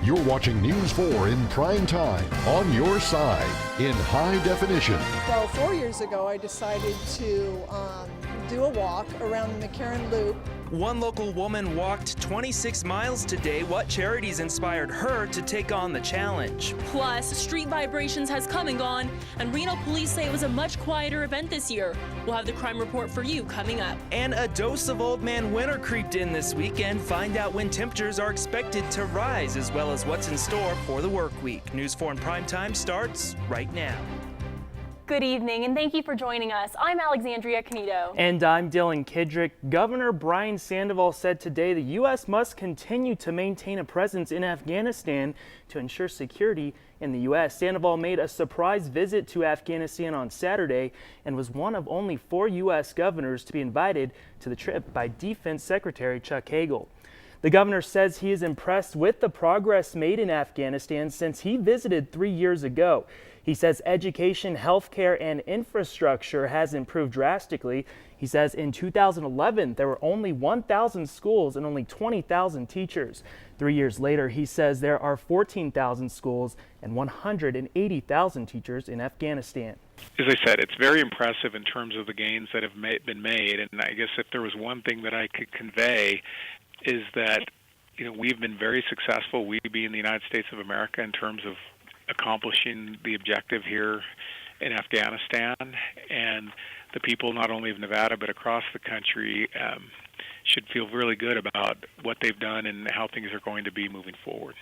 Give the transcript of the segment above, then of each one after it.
You're watching News 4 in prime time on your side in high definition. Well, 4 years ago, I decided to do a walk around the McCarran Loop. One local woman walked 26 miles today. What charities inspired her to take on the challenge? Plus, Street Vibrations has come and gone, and Reno police say it was a much quieter event this year. We'll have the crime report for you coming up. And a dose of old man winter creeped in this weekend. Find out when temperatures are expected to rise, as well as what's in store for the work week. News 4 in prime time starts right now. Good evening, and thank you for joining us. I'm Alexandria Canito. And I'm Dylan Kidrick. Governor Brian Sandoval said today the U.S. must continue to maintain a presence in Afghanistan to ensure security in the U.S. Sandoval made a surprise visit to Afghanistan on Saturday and was one of only 4 U.S. governors to be invited to the trip by Defense Secretary Chuck Hagel. The governor says he is impressed with the progress made in Afghanistan since he visited 3 years ago. He says education, healthcare, and infrastructure has improved drastically. He says in 2011, there were only 1,000 schools and only 20,000 teachers. 3 years later, he says there are 14,000 schools and 180,000 teachers in Afghanistan. As I said, it's very impressive in terms of the gains that have been made. And I guess if there was one thing that I could convey is that, we've been very successful, we being the United States of America, in terms of accomplishing the objective here in Afghanistan, and the people not only of Nevada but across the country should feel really good about what they've done and how things are going to be moving forward.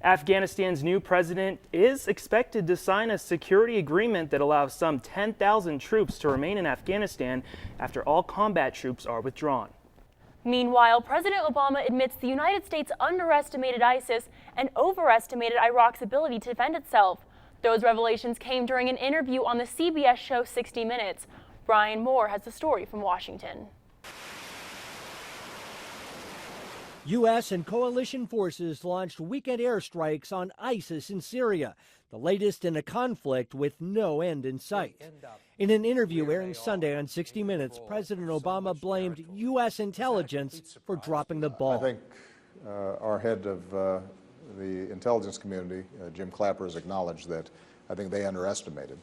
Afghanistan's new president is expected to sign a security agreement that allows some 10,000 troops to remain in Afghanistan after all combat troops are withdrawn. Meanwhile, President Obama admits the United States underestimated ISIS and overestimated Iraq's ability to defend itself. Those revelations came during an interview on the CBS show 60 Minutes. Brian Moore has the story from Washington. U.S. and coalition forces launched weekend airstrikes on ISIS in Syria, the latest in a conflict with no end in sight. In an interview airing Sunday on 60 Minutes, President Obama blamed U.S. intelligence for dropping the ball. I think our head of the intelligence community, Jim Clapper, has acknowledged that I think they underestimated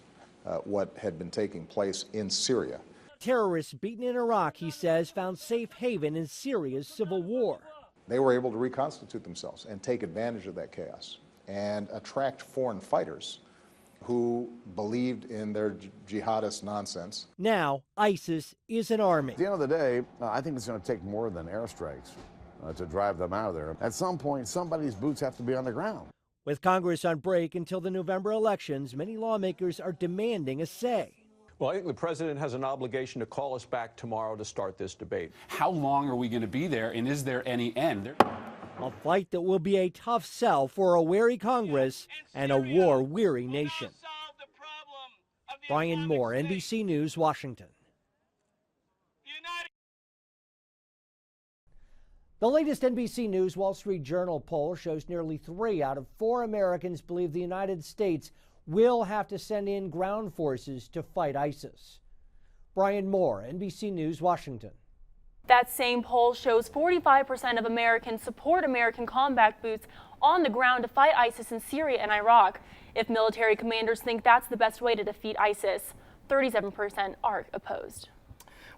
what had been taking place in Syria. Terrorists beaten in Iraq, he says, found safe haven in Syria's civil war. They were able to reconstitute themselves and take advantage of that chaos and attract foreign fighters who believed in their jihadist nonsense. Now, ISIS is an army. At the end of the day, I think it's going to take more than airstrikes to drive them out of there. At some point, somebody's boots have to be on the ground. With Congress on break until the November elections, many lawmakers are demanding a say. Well, I think the president has an obligation to call us back tomorrow to start this debate. How long are we going to be there, and is there any end? A fight that will be a tough sell for a wary Congress and a war-weary nation. Brian Moore, NBC News, Washington. The latest NBC News Wall Street Journal poll shows nearly 3 out of 4 Americans believe the United States will have to send in ground forces to fight ISIS. Brian Moore, NBC News, Washington. That same poll shows 45% of Americans support American combat boots on the ground to fight ISIS in Syria and Iraq. If military commanders think that's the best way to defeat ISIS, 37% are opposed.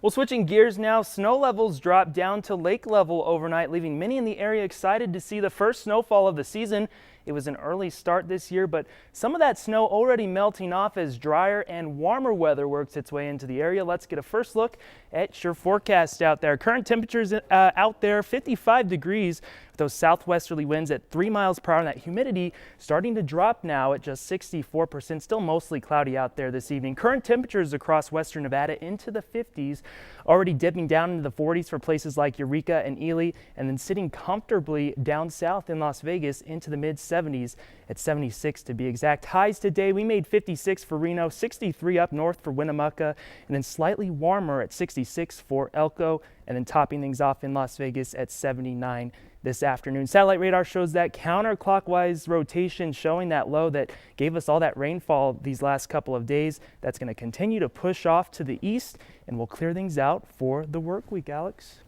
Well, switching gears now, snow levels dropped down to lake level overnight, leaving many in the area excited to see the first snowfall of the season. It was an early start this year, but some of that snow already melting off as drier and warmer weather works its way into the area. Let's get a first look at your forecast out there. Current temperatures out there, 55 degrees. Those southwesterly winds at 3 miles per hour, and that humidity starting to drop now at just 64%. Still mostly cloudy out there this evening. Current temperatures across western Nevada into the 50s, already dipping down into the 40s for places like Eureka and Ely, and then sitting comfortably down south in Las Vegas into the mid-70s at 76 to be exact. Highs today, we made 56 for Reno, 63 up north for Winnemucca, and then slightly warmer at 66 for Elko, and then topping things off in Las Vegas at 79 this afternoon. Satellite radar shows that counterclockwise rotation, showing that low that gave us all that rainfall these last couple of days. That's going to continue to push off to the east, and we'll clear things out for the work week, Alex.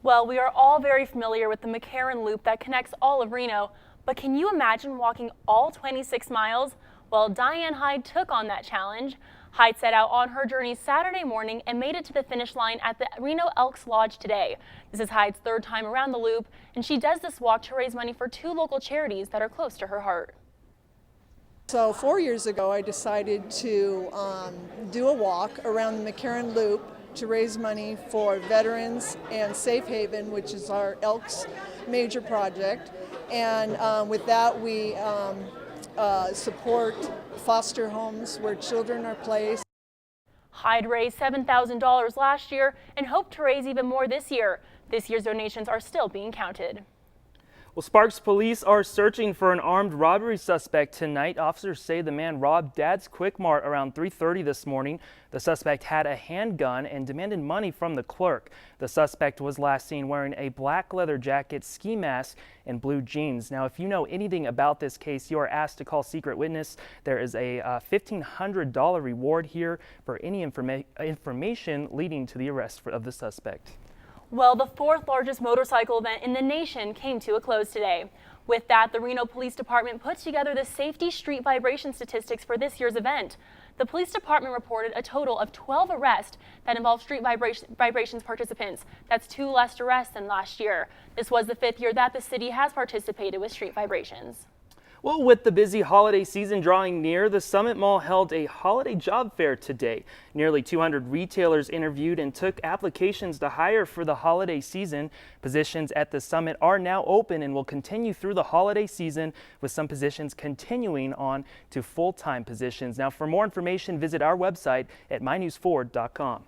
Well, we are all very familiar with the McCarran Loop that connects all of Reno, But can you imagine walking all 26 miles? Well, Diane Hyde took on that challenge. Hyde set out on her journey Saturday morning and made it to the finish line at the Reno Elks Lodge today. This is Hyde's third time around the loop, and she does this walk to raise money for 2 local charities that are close to her heart. So 4 years ago, I decided to do a walk around the McCarran Loop to raise money for veterans and Safe Haven, which is our Elks major project. And with that, we support foster homes where children are placed. Hyde raised $7,000 last year and hoped to raise even more this year. This year's donations are still being counted. Well, Sparks police are searching for an armed robbery suspect tonight. Officers say the man robbed Dad's Quick Mart around 3:30 this morning. The suspect had a handgun and demanded money from the clerk. The suspect was last seen wearing a black leather jacket, ski mask, and blue jeans. Now, if you know anything about this case, you are asked to call Secret Witness. There is a $1,500 reward here for any information leading to the arrest of the suspect. Well, the 4th largest motorcycle event in the nation came to a close today. With that, the Reno Police Department put together the safety street vibration statistics for this year's event. The police department reported a total of 12 arrests that involved street vibrations participants. That's 2 less arrests than last year. This was the 5th year that the city has participated with street vibrations. Well, with the busy holiday season drawing near, the Summit Mall held a holiday job fair today. Nearly 200 retailers interviewed and took applications to hire for the holiday season. Positions at the Summit are now open and will continue through the holiday season, with some positions continuing on to full-time positions. Now, for more information, visit our website at mynewsford.com.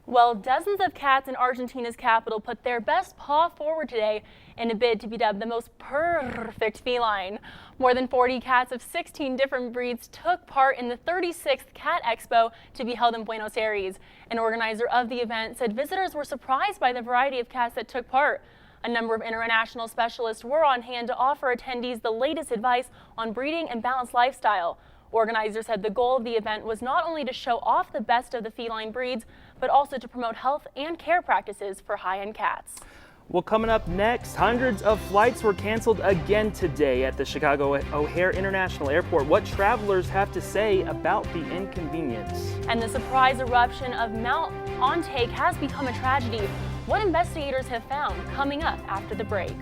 Well, dozens of cats in Argentina's capital put their best paw forward today in a bid to be dubbed the most perfect feline. More than 40 cats of 16 different breeds took part in the 36th Cat Expo to be held in Buenos Aires. An organizer of the event said visitors were surprised by the variety of cats that took part. A number of international specialists were on hand to offer attendees the latest advice on breeding and balanced lifestyle. Organizers said the goal of the event was not only to show off the best of the feline breeds, but also to promote health and care practices for high-end cats. Well, coming up next, hundreds of flights were canceled again today at the Chicago O'Hare International Airport. What travelers have to say about the inconvenience. And the surprise eruption of Mount Ontake has become a tragedy. What investigators have found, coming up after the break.